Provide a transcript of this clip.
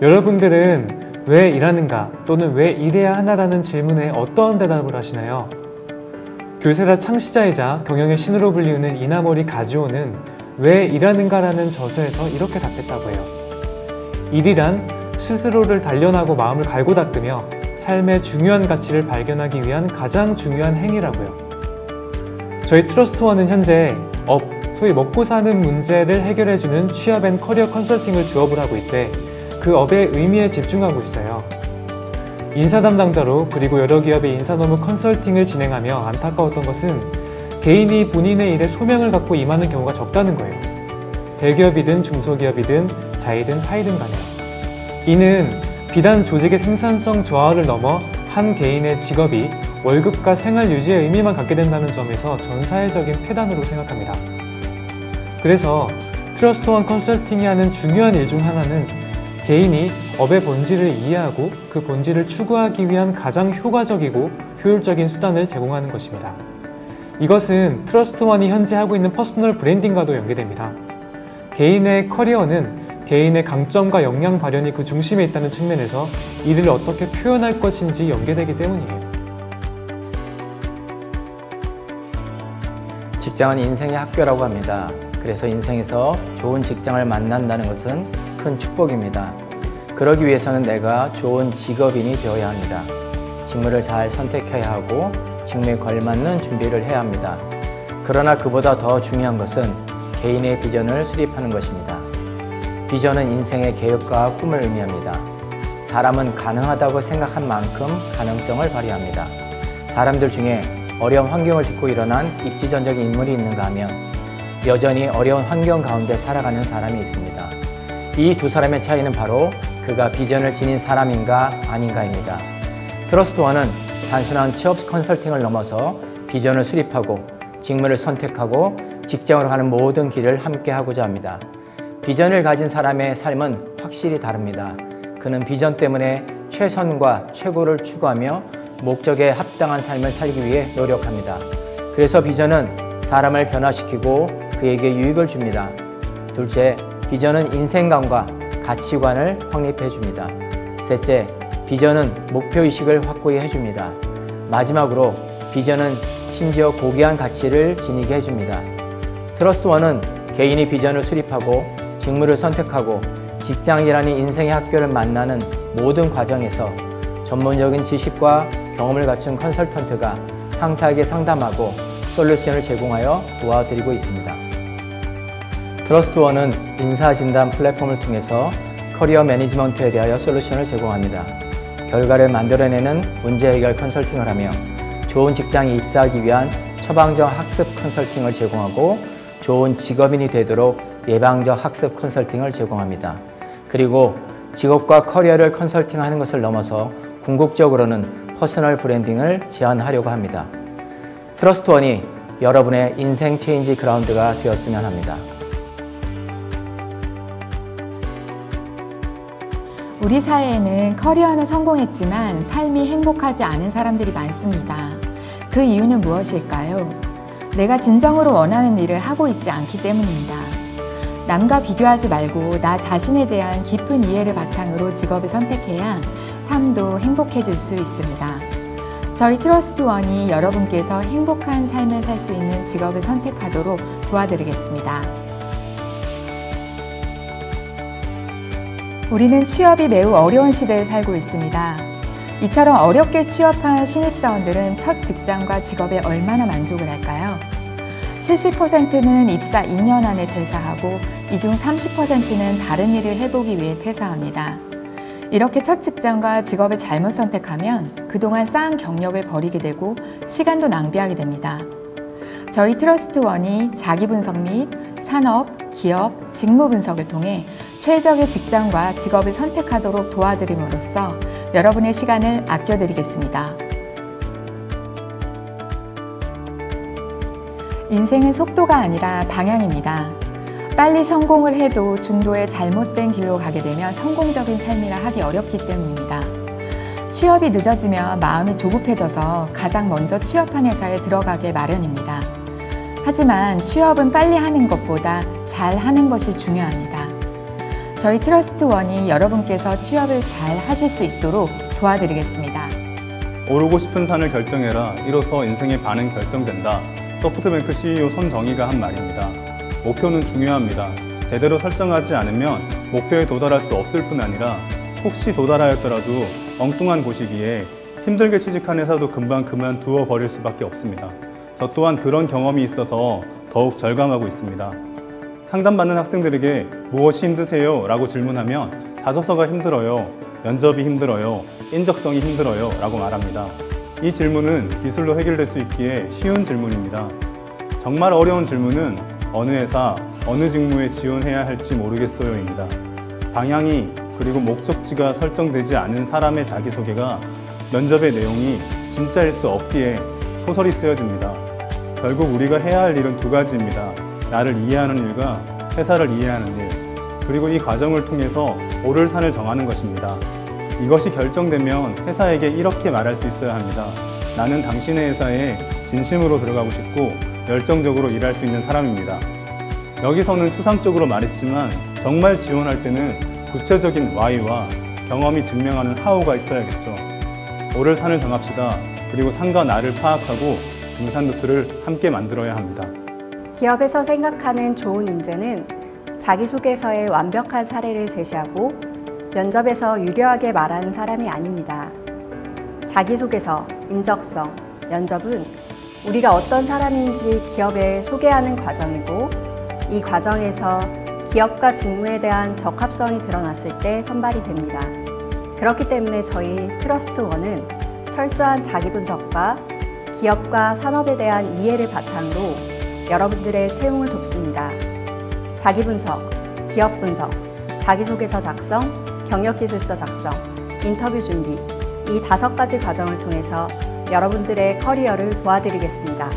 여러분들은 왜 일하는가 또는 왜 일해야 하나라는 질문에 어떤 대답을 하시나요? 교세라 창시자이자 경영의 신으로 불리우는 이나모리 가즈오는 왜 일하는가라는 저서에서 이렇게 답했다고 해요. 일이란 스스로를 단련하고 마음을 갈고 닦으며 삶의 중요한 가치를 발견하기 위한 가장 중요한 행위라고요. 저희 트러스트원은 현재 소위 먹고 사는 문제를 해결해주는 취업 앤 커리어 컨설팅을 주업을 하고 있대 그 업의 의미에 집중하고 있어요. 인사 담당자로 그리고 여러 기업의 인사 노무 컨설팅을 진행하며 안타까웠던 것은 개인이 본인의 일에 소명을 갖고 임하는 경우가 적다는 거예요. 대기업이든 중소기업이든 자이든 타이든 간에요. 이는 비단 조직의 생산성 저하를 넘어 한 개인의 직업이 월급과 생활 유지의 의미만 갖게 된다는 점에서 전사회적인 폐단으로 생각합니다. 그래서 트러스트원 컨설팅이 하는 중요한 일 중 하나는 개인이 업의 본질을 이해하고 그 본질을 추구하기 위한 가장 효과적이고 효율적인 수단을 제공하는 것입니다. 이것은 트러스트원이 현재 하고 있는 퍼스널 브랜딩과도 연계됩니다. 개인의 커리어는 개인의 강점과 역량 발현이 그 중심에 있다는 측면에서 이를 어떻게 표현할 것인지 연계되기 때문이에요. 직장은 인생의 학교라고 합니다. 그래서 인생에서 좋은 직장을 만난다는 것은 큰 축복입니다. 그러기 위해서는 내가 좋은 직업인이 되어야 합니다. 직무를 잘 선택해야 하고 직무에 걸맞는 준비를 해야 합니다. 그러나 그보다 더 중요한 것은 개인의 비전을 수립하는 것입니다. 비전은 인생의 계획과 꿈을 의미합니다. 사람은 가능하다고 생각한 만큼 가능성을 발휘합니다. 사람들 중에 어려운 환경을 딛고 일어난 입지전적인 인물이 있는가 하면 여전히 어려운 환경 가운데 살아가는 사람이 있습니다. 이 두 사람의 차이는 바로 그가 비전을 지닌 사람인가 아닌가입니다. 트러스트원은 단순한 취업 컨설팅을 넘어서 비전을 수립하고 직무를 선택하고 직장으로 가는 모든 길을 함께 하고자 합니다. 비전을 가진 사람의 삶은 확실히 다릅니다. 그는 비전 때문에 최선과 최고를 추구하며 목적에 합당한 삶을 살기 위해 노력합니다. 그래서 비전은 사람을 변화시키고 그에게 유익을 줍니다. 둘째, 비전은 인생관과 가치관을 확립해 줍니다. 셋째, 비전은 목표의식을 확고히 해줍니다. 마지막으로 비전은 심지어 고귀한 가치를 지니게 해줍니다. 트러스트원은 개인이 비전을 수립하고 직무를 선택하고 직장이라는 인생의 학교를 만나는 모든 과정에서 전문적인 지식과 경험을 갖춘 컨설턴트가 상사에게 상담하고 솔루션을 제공하여 도와드리고 있습니다. 트러스트원은 인사진단 플랫폼을 통해서 커리어 매니지먼트에 대하여 솔루션을 제공합니다. 결과를 만들어내는 문제 해결 컨설팅을 하며 좋은 직장에 입사하기 위한 처방적 학습 컨설팅을 제공하고 좋은 직업인이 되도록 예방적 학습 컨설팅을 제공합니다. 그리고 직업과 커리어를 컨설팅하는 것을 넘어서 궁극적으로는 퍼스널 브랜딩을 제안하려고 합니다. 트러스트원이 여러분의 인생 체인지 그라운드가 되었으면 합니다. 우리 사회에는 커리어는 성공했지만 삶이 행복하지 않은 사람들이 많습니다. 그 이유는 무엇일까요? 내가 진정으로 원하는 일을 하고 있지 않기 때문입니다. 남과 비교하지 말고 나 자신에 대한 깊은 이해를 바탕으로 직업을 선택해야 삶도 행복해질 수 있습니다. 저희 트러스트원이 여러분께서 행복한 삶을 살 수 있는 직업을 선택하도록 도와드리겠습니다. 우리는 취업이 매우 어려운 시대에 살고 있습니다. 이처럼 어렵게 취업한 신입사원들은 첫 직장과 직업에 얼마나 만족을 할까요? 70%는 입사 2년 안에 퇴사하고 이 중 30%는 다른 일을 해보기 위해 퇴사합니다. 이렇게 첫 직장과 직업을 잘못 선택하면 그동안 쌓은 경력을 버리게 되고 시간도 낭비하게 됩니다. 저희 트러스트원이 자기 분석 및 산업, 기업, 직무 분석을 통해 최적의 직장과 직업을 선택하도록 도와드림으로써 여러분의 시간을 아껴드리겠습니다. 인생은 속도가 아니라 방향입니다. 빨리 성공을 해도 중도의 잘못된 길로 가게 되면 성공적인 삶이라 하기 어렵기 때문입니다. 취업이 늦어지면 마음이 조급해져서 가장 먼저 취업한 회사에 들어가게 마련입니다. 하지만 취업은 빨리 하는 것보다 잘 하는 것이 중요합니다. 저희 트러스트원이 여러분께서 취업을 잘 하실 수 있도록 도와드리겠습니다. 오르고 싶은 산을 결정해라. 이로써 인생의 반은 결정된다. 소프트뱅크 CEO 손정희가 한 말입니다. 목표는 중요합니다. 제대로 설정하지 않으면 목표에 도달할 수 없을 뿐 아니라 혹시 도달하였더라도 엉뚱한 곳이기에 힘들게 취직한 회사도 금방 그만두어 버릴 수밖에 없습니다. 저 또한 그런 경험이 있어서 더욱 절감하고 있습니다. 상담받는 학생들에게 무엇이 힘드세요? 라고 질문하면 자소서가 힘들어요, 면접이 힘들어요, 인적성이 힘들어요 라고 말합니다. 이 질문은 기술로 해결될 수 있기에 쉬운 질문입니다. 정말 어려운 질문은 어느 회사, 어느 직무에 지원해야 할지 모르겠어요입니다. 방향이 그리고 목적지가 설정되지 않은 사람의 자기소개가 면접의 내용이 진짜일 수 없기에 소설이 쓰여집니다. 결국 우리가 해야 할 일은 두 가지입니다. 나를 이해하는 일과 회사를 이해하는 일, 그리고 이 과정을 통해서 오를 산을 정하는 것입니다. 이것이 결정되면 회사에게 이렇게 말할 수 있어야 합니다. 나는 당신의 회사에 진심으로 들어가고 싶고 열정적으로 일할 수 있는 사람입니다. 여기서는 추상적으로 말했지만 정말 지원할 때는 구체적인 Why와 경험이 증명하는 How가 있어야겠죠. 오를 산을 정합시다. 그리고 산과 나를 파악하고 등산루트를 함께 만들어야 합니다. 기업에서 생각하는 좋은 인재는 자기소개서에 완벽한 사례를 제시하고 면접에서 유려하게 말하는 사람이 아닙니다. 자기소개서, 인적성, 면접은 우리가 어떤 사람인지 기업에 소개하는 과정이고 이 과정에서 기업과 직무에 대한 적합성이 드러났을 때 선발이 됩니다. 그렇기 때문에 저희 트러스트원은 철저한 자기분석과 기업과 산업에 대한 이해를 바탕으로 여러분들의 채용을 돕습니다. 자기분석, 기업분석, 자기소개서 작성, 경력기술서 작성, 인터뷰 준비 이 5가지 과정을 통해서 여러분들의 커리어를 도와드리겠습니다.